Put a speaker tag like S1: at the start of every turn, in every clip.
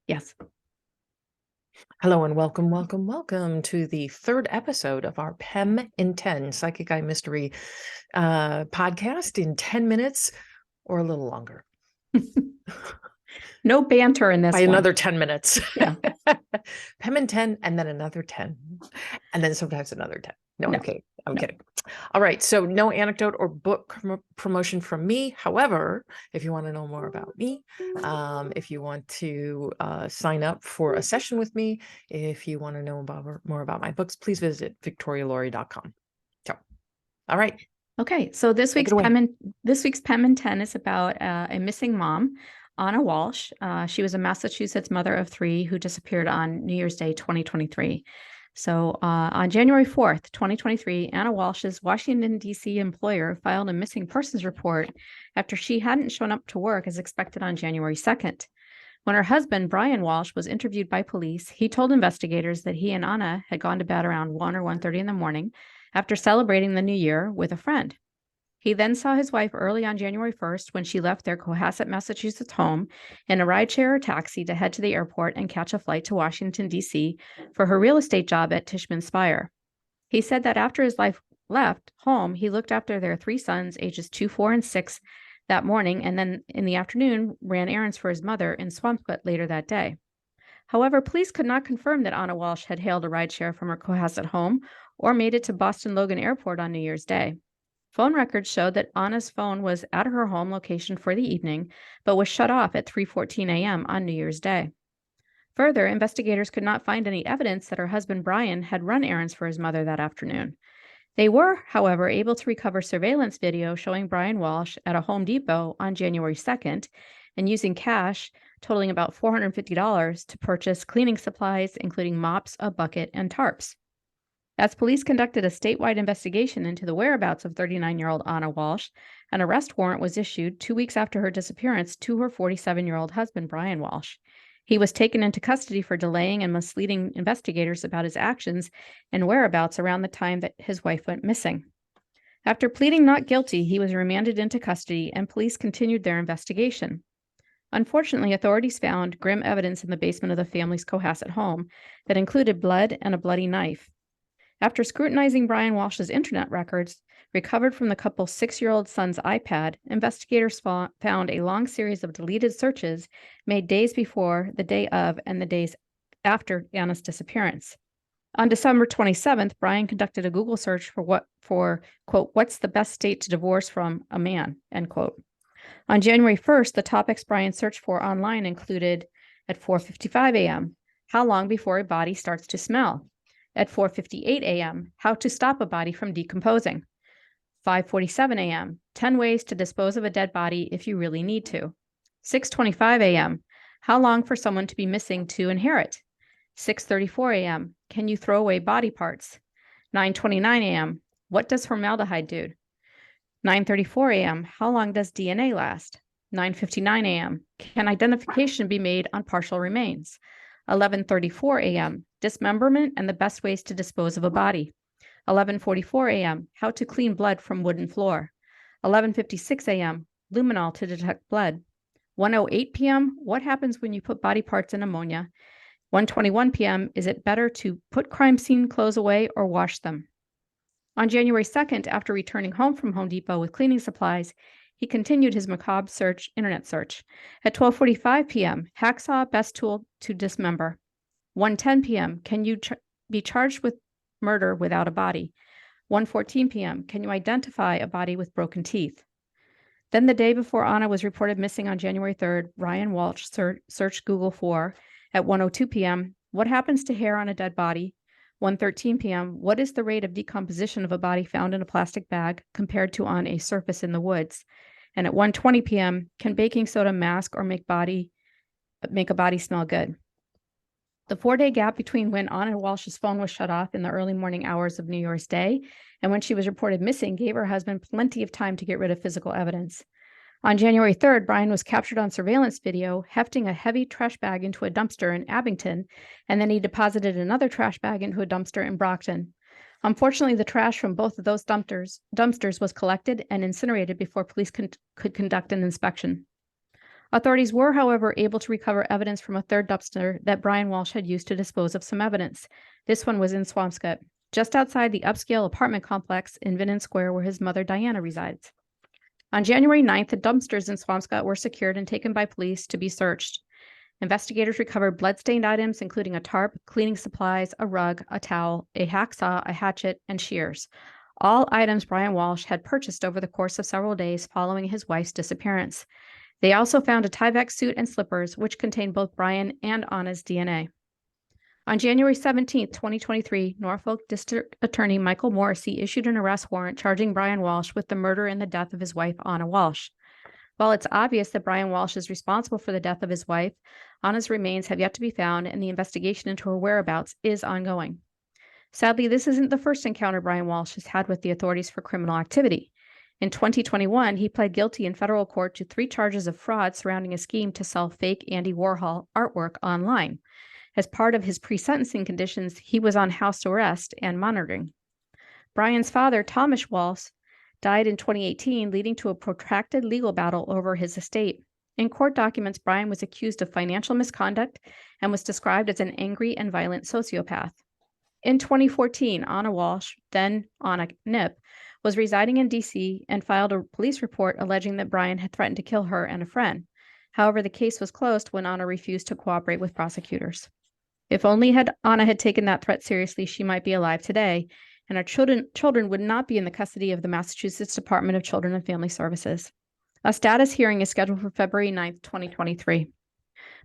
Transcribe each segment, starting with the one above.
S1: Yes.
S2: Hello and welcome to the third episode of our PEM in 10 Psychic Eye Mystery podcast in 10 minutes or a little longer.
S1: No banter in this
S2: By
S1: one.
S2: another 10 minutes.
S1: Yeah.
S2: PEM in 10 and then another 10 and then sometimes another 10. No,
S1: No.
S2: I'm kidding. I'm kidding. All right. So no anecdote or book promotion from me. However, if you want to know more about me, if you want to sign up for a session with me, if you want to know more about my books, please visit victorialaurie.com. So, all right.
S1: Okay. So this week's PEM in 10 is about a missing mom, Ana Walsh. She was a Massachusetts mother of 3 who disappeared on New Year's Day, 2023. So on January 4th, 2023, Ana Walsh's Washington, D.C. employer filed a missing persons report after she hadn't shown up to work as expected on January 2nd. When her husband, Brian Walshe, was interviewed by police, he told investigators that he and Ana had gone to bed around 1 or 1:30 in the morning after celebrating the new year with a friend. He then saw his wife early on January 1st when she left their Cohasset, Massachusetts home in a rideshare or taxi to head to the airport and catch a flight to Washington, D.C. for her real estate job at Tishman Speyer. He said that after his wife left home, he looked after their 3 sons, ages 2, 4, and 6, that morning, and then in the afternoon ran errands for his mother in Swampscott later that day. However, police could not confirm that Ana Walsh had hailed a rideshare from her Cohasset home or made it to Boston Logan Airport on New Year's Day. Phone records showed that Ana's phone was at her home location for the evening, but was shut off at 3:14 a.m. on New Year's Day. Further, investigators could not find any evidence that her husband Brian had run errands for his mother that afternoon. They were, however, able to recover surveillance video showing Brian Walsh at a Home Depot on January 2nd and using cash totaling about $450 to purchase cleaning supplies, including mops, a bucket, and tarps. As police conducted a statewide investigation into the whereabouts of 39-year-old Ana Walsh, an arrest warrant was issued 2 weeks after her disappearance to her 47-year-old husband, Brian Walsh. He was taken into custody for delaying and misleading investigators about his actions and whereabouts around the time that his wife went missing. After pleading not guilty, he was remanded into custody and police continued their investigation. Unfortunately, authorities found grim evidence in the basement of the family's Cohasset home that included blood and a bloody knife. After scrutinizing Brian Walsh's internet records, recovered from the couple's 6-year-old son's iPad, investigators found a long series of deleted searches made days before, the day of, and the days after Ana's disappearance. On December 27th, Brian conducted a Google search for quote, what's the best state to divorce from a man, end quote. On January 1st, the topics Brian searched for online included at 4:55 a.m., how long before a body starts to smell? At 4:58 a.m., how to stop a body from decomposing. 5:47 a.m., 10 ways to dispose of a dead body if you really need to. 6:25 a.m., how long for someone to be missing to inherit. 6:34 a.m., can you throw away body parts? 9:29 a.m., what does formaldehyde do? 9:34 a.m., how long does DNA last? 9:59 a.m., can identification be made on partial remains? 11:34 a.m., dismemberment and the best ways to dispose of a body. 11:44 a.m., how to clean blood from wooden floor. 11:56 a.m., luminol to detect blood. 1:08 p.m., what happens when you put body parts in ammonia? 1:21 p.m., is it better to put crime scene clothes away or wash them? On January 2nd, after returning home from Home Depot with cleaning supplies, he continued his macabre internet search. At 12:45 p.m., hacksaw, best tool to dismember. 1:10 p.m., can you be charged with murder without a body? 1:14 p.m., can you identify a body with broken teeth? Then the day before Ana was reported missing on January 3rd, Brian Walsh searched Google for, at 1:02 p.m., what happens to hair on a dead body? 1:13 p.m., what is the rate of decomposition of a body found in a plastic bag compared to on a surface in the woods? And at 1:20 p.m., can baking soda mask or make a body smell good? The 4-day gap between when Ana Walsh's phone was shut off in the early morning hours of New Year's Day and when she was reported missing gave her husband plenty of time to get rid of physical evidence. On January 3rd, Brian was captured on surveillance video hefting a heavy trash bag into a dumpster in Abington, and then he deposited another trash bag into a dumpster in Brockton. Unfortunately, the trash from both of those dumpsters was collected and incinerated before police could conduct an inspection. Authorities were, however, able to recover evidence from a third dumpster that Brian Walsh had used to dispose of some evidence. This one was in Swampscott, just outside the upscale apartment complex in Vinnon Square where his mother Diana resides. On January 9th, the dumpsters in Swampscott were secured and taken by police to be searched. Investigators recovered blood-stained items, including a tarp, cleaning supplies, a rug, a towel, a hacksaw, a hatchet, and shears. All items Brian Walsh had purchased over the course of several days following his wife's disappearance. They also found a Tyvek suit and slippers, which contained both Brian and Ana's DNA. On January 17, 2023, Norfolk District Attorney Michael Morrissey issued an arrest warrant charging Brian Walsh with the murder and the death of his wife, Ana Walsh. While it's obvious that Brian Walsh is responsible for the death of his wife, Ana's remains have yet to be found, and the investigation into her whereabouts is ongoing. Sadly, this isn't the first encounter Brian Walsh has had with the authorities for criminal activity. In 2021, he pled guilty in federal court to 3 charges of fraud surrounding a scheme to sell fake Andy Warhol artwork online. As part of his pre-sentencing conditions, he was on house arrest and monitoring. Brian's father, Thomas Walsh, died in 2018, leading to a protracted legal battle over his estate. In court documents, Brian was accused of financial misconduct and was described as an angry and violent sociopath. In 2014, Ana Walsh, then Ana Nip, was residing in D.C. and filed a police report alleging that Brian had threatened to kill her and a friend. However, the case was closed when Ana refused to cooperate with prosecutors. If only Ana had taken that threat seriously, she might be alive today, and our children would not be in the custody of the Massachusetts Department of Children and Family Services. A status hearing is scheduled for February 9th, 2023.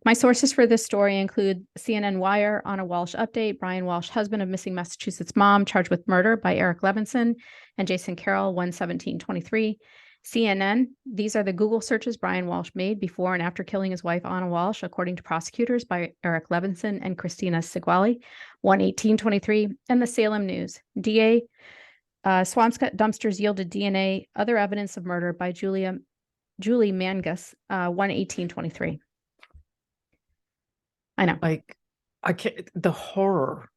S1: My sources for this story include CNN Wire, Ana Walsh Update, Brian Walsh, husband of missing Massachusetts mom, charged with murder by Eric Levinson, and Jason Carroll, 11723. CNN, these are the Google searches Brian Walsh made before and after killing his wife, Ana Walsh, according to prosecutors, by Eric Levinson and Christina Seguali, 11823. And the Salem News, DA, Swampscott dumpsters yielded DNA, other evidence of murder by Julie Mangus, 11823. I know.
S2: Like, I can't, the horror,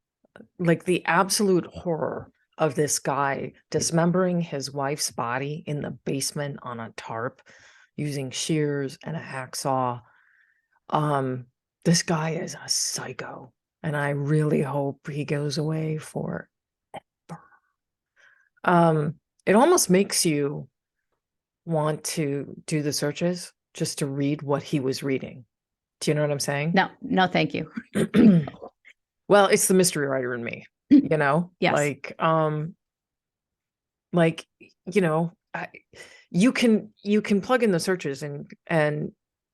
S2: like the absolute horror of this guy dismembering his wife's body in the basement on a tarp using shears and a hacksaw. This guy is a psycho, and I really hope he goes away forever. It almost makes you want to do the searches just to read what he was reading. Do you know what I'm saying?
S1: No, thank you.
S2: Well, it's the mystery writer in me, you know?
S1: Yes.
S2: Like, you know, you can plug in the searches and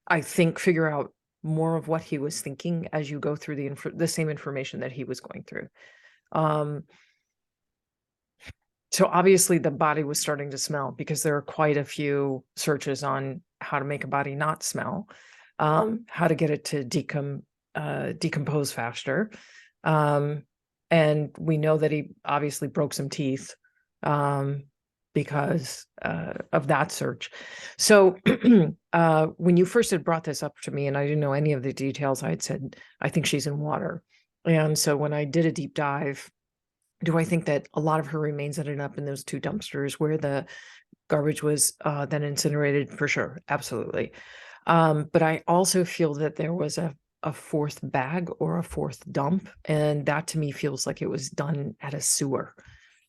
S2: I think figure out more of what he was thinking as you go through the same information that he was going through. So obviously the body was starting to smell because there are quite a few searches on how to make a body not smell, how to get it to decompose faster. And we know that he obviously broke some teeth because of that search. So when you first had brought this up to me and I didn't know any of the details, I had said, I think she's in water. And so when I did a deep dive, do I think that a lot of her remains ended up in those 2 dumpsters where the garbage was then incinerated? For sure. Absolutely. But I also feel that there was a 4th bag or a 4th dump. And that to me feels like it was done at a sewer,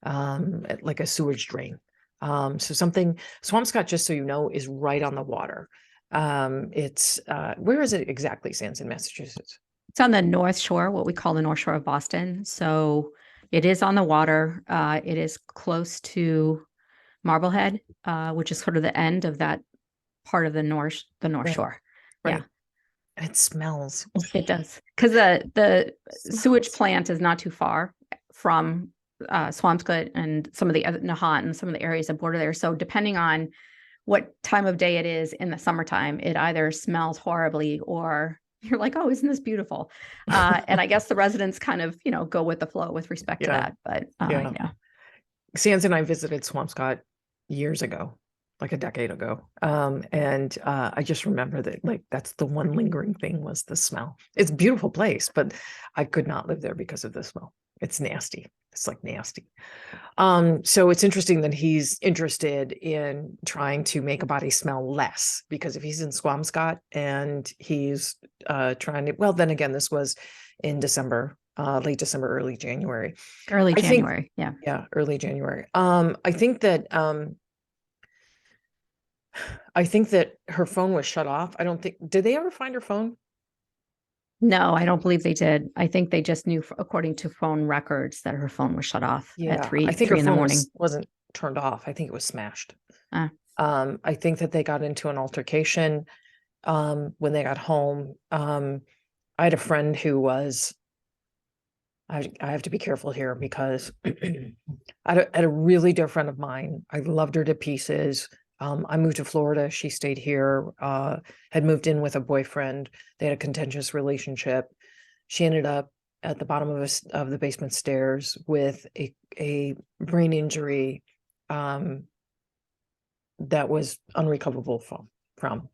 S2: like a sewage drain. So something, Swampscott, just so you know, is right on the water. It's, where is it exactly, Sans, in Massachusetts?
S1: It's on the North Shore, what we call the North Shore of Boston. So it is on the water. It is close to Marblehead, which is sort of the end of that part of the North
S2: Right.
S1: Shore.
S2: Right.
S1: Yeah.
S2: And it smells.
S1: It does. Because the sewage plant is not too far from Swampscott and some of the other Nahant and some of the areas that border there. So depending on what time of day it is in the summertime, it either smells horribly or you're like, oh, isn't this beautiful? And I guess the residents kind of, go with the flow with respect to that. But yeah.
S2: Sans and I visited Swampscott years ago, like a decade ago. And I just remember that, like, that's the one lingering thing was the smell. It's a beautiful place, but I could not live there because of the smell. It's nasty. It's like nasty. So it's interesting that he's interested in trying to make a body smell less, because if he's in Squamscott and he's trying to, well, then again, this was in December, late December, early January.
S1: Early
S2: I think,
S1: January. Yeah.
S2: yeah, early January. I think that her phone was shut off. I don't think, did they ever find her phone?
S1: No, I don't believe they did. I think they just knew, according to phone records, that her phone was shut off at
S2: Yeah,
S1: three
S2: I think her
S1: in the
S2: phone
S1: morning.
S2: wasn't turned off. I think it was smashed.
S1: Ah.
S2: I think that they got into an altercation when they got home. I had a friend who was, I have to be careful here because I had a really dear friend of mine. I loved her to pieces. I moved to Florida. She stayed here, had moved in with a boyfriend. They had a contentious relationship. She ended up at the bottom of the basement stairs with a brain injury that was unrecoverable from.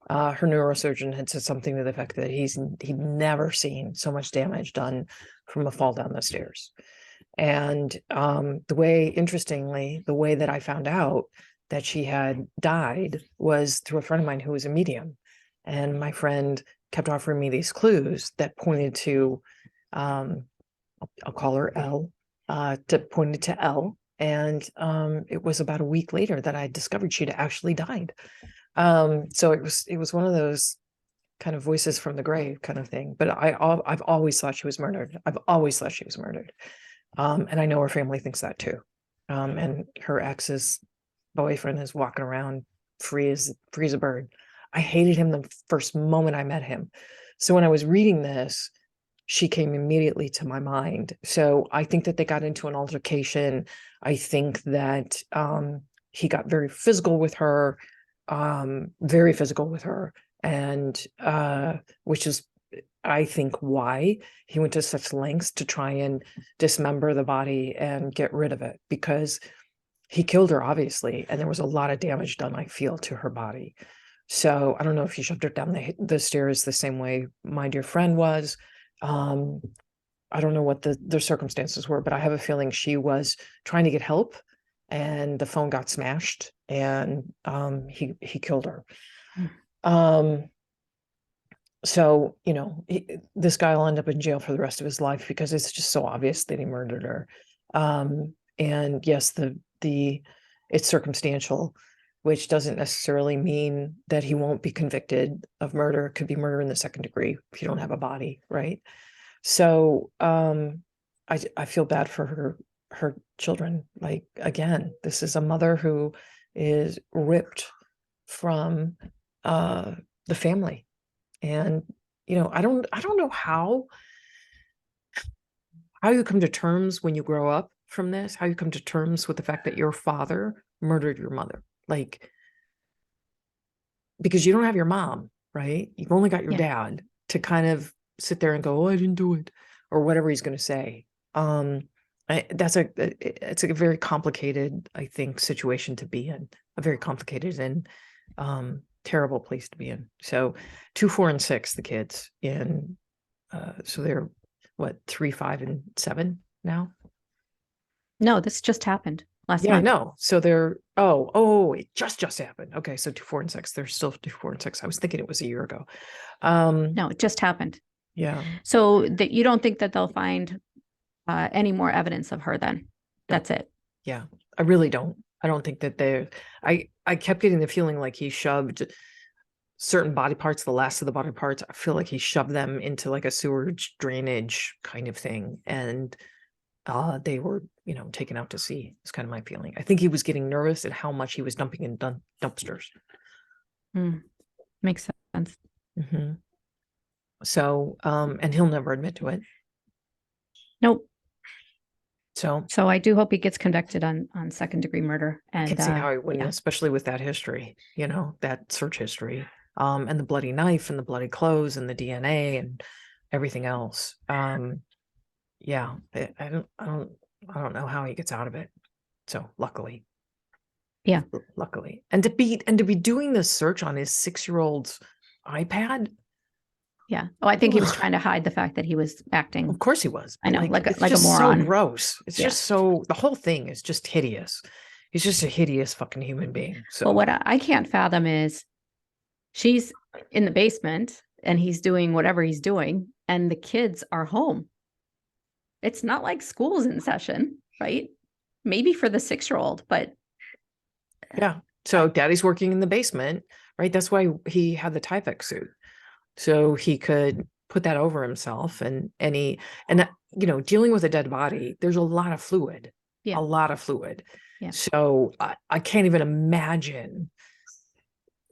S2: Her neurosurgeon had said something to the effect that he'd never seen so much damage done from a fall down the stairs. And interestingly, the way that I found out that she had died was through a friend of mine who was a medium. And my friend kept offering me these clues that pointed to, I'll call her L, pointed to L. And it was about a week later that I discovered she'd actually died. So it was one of those kind of voices from the grave kind of thing. But I've always thought she was murdered. I've always thought she was murdered. And I know her family thinks that too. And her ex's boyfriend is walking around free as a bird. I hated him the first moment I met him. So when I was reading this, she came immediately to my mind. So I think that they got into an altercation. I think that he got very physical with her, and which is, I think, why he went to such lengths to try and dismember the body and get rid of it, because he killed her, obviously, and there was a lot of damage done, I feel, to her body. So I don't know if he shoved her down the stairs the same way my dear friend was. I don't know what the circumstances were, but I have a feeling she was trying to get help and the phone got smashed, and he killed her. So, this guy will end up in jail for the rest of his life because it's just so obvious that he murdered her. And yes, it's circumstantial, which doesn't necessarily mean that he won't be convicted of murder. It could be murder in the second degree if you don't have a body, right? So I feel bad for her children. Like, again, this is a mother who is ripped from the family. And I don't know how you come to terms when you grow up from this, how you come to terms with the fact that your father murdered your mother. Like, because you don't have your mom, right? You've only got your dad to kind of sit there and go, "Oh, I didn't do it," or whatever he's going to say. It's a very complicated, I think, situation to be in, a very complicated and terrible place to be in. So 2, 4, and 6, the kids, and so they're what, 3, 5, and 7 now?
S1: No, this just happened last
S2: Yeah,
S1: month.
S2: I know. So they're it just happened. Okay, so 2, 4, and 6. They're still 2, 4, and 6. I was thinking it was a year ago.
S1: No, it just happened.
S2: Yeah.
S1: So that you don't think that they'll find any more evidence of her then? That's it.
S2: Yeah, I really don't. I don't think that I kept getting the feeling like he shoved certain body parts, the last of the body parts. I feel like he shoved them into like a sewage drainage kind of thing. And they were, taken out to sea. It's kind of my feeling. I think he was getting nervous at how much he was dumping in dumpsters.
S1: Makes sense.
S2: Mm-hmm. So, and he'll never admit to it.
S1: Nope.
S2: So
S1: I do hope he gets convicted on second degree murder. And
S2: I can see how he wouldn't, especially with that history, that search history, and the bloody knife and the bloody clothes and the DNA and everything else. Yeah, I don't know how he gets out of it. So luckily.
S1: Yeah.
S2: Luckily. And to be doing this search on his 6-year-old's iPad.
S1: Yeah. Oh, I think he was
S2: Ugh.
S1: trying to hide the fact that he was acting.
S2: Of course he was.
S1: I know,
S2: Like, it's
S1: like a
S2: just so
S1: moron.
S2: gross. It's
S1: Yeah.
S2: just so, the whole thing is just hideous. He's just a hideous fucking human being. So
S1: Well, what I can't fathom is she's in the basement and he's doing whatever he's doing, and the kids are home. It's not like school's in session, right? Maybe for the 6-year-old, but
S2: yeah. So daddy's working in the basement, right? That's why he had the Tyvek suit. So he could put that over himself and you know, dealing with a dead body, there's a lot of fluid.
S1: yeah.
S2: A lot of fluid.
S1: Yeah.
S2: So I can't even imagine,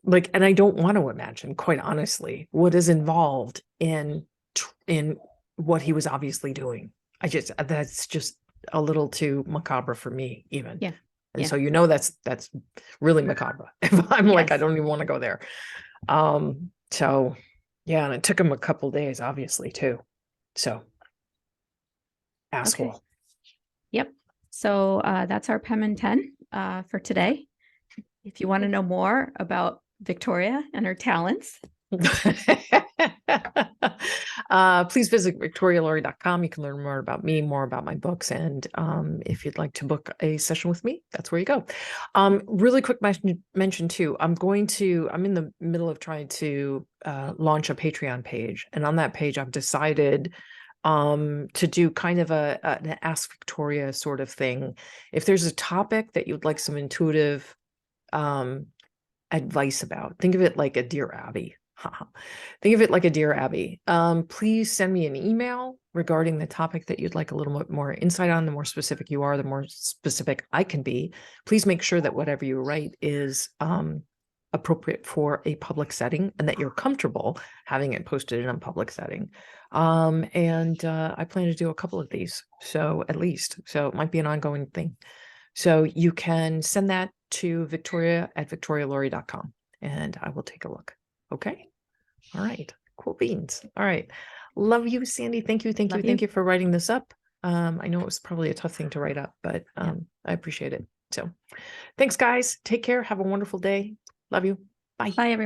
S2: like, and I don't want to imagine, quite honestly, what is involved in what he was obviously doing. That's just a little too macabre for me, even.
S1: Yeah.
S2: And
S1: Yeah.
S2: so, you know, that's really macabre. If I'm like, I
S1: Yes.
S2: don't even want to go there. So yeah, and it took him a couple days, obviously, too. So asshole.
S1: Okay. Yep. So that's our PEM and 10 for today. If you want to know more about Victoria and her talents,
S2: please visit victorialaurie.com. You can learn more about me, more about my books, and if you'd like to book a session with me, that's where you go. Really quick mention too, I'm in the middle of trying to launch a Patreon page, and on that page I've decided to do kind of an Ask Victoria sort of thing. If there's a topic that you'd like some intuitive advice about, think of it like a Dear Abby. Think of it like a Dear Abby. Please send me an email regarding the topic that you'd like a little bit more insight on. The more specific you are, the more specific I can be. Please make sure that whatever you write is appropriate for a public setting, and that you're comfortable having it posted in a public setting. I plan to do a couple of these, so at least, so it might be an ongoing thing. So you can send that to victoria@victorialaurie.com, and I will take a look. Okay. All right. Cool beans. All right. Love you, Sandy. Thank you. Thank you. Thank you for writing this up. I know it was probably a tough thing to write up, but I appreciate it. So thanks, guys. Take care. Have a wonderful day. Love you. Bye.
S1: Bye, everyone.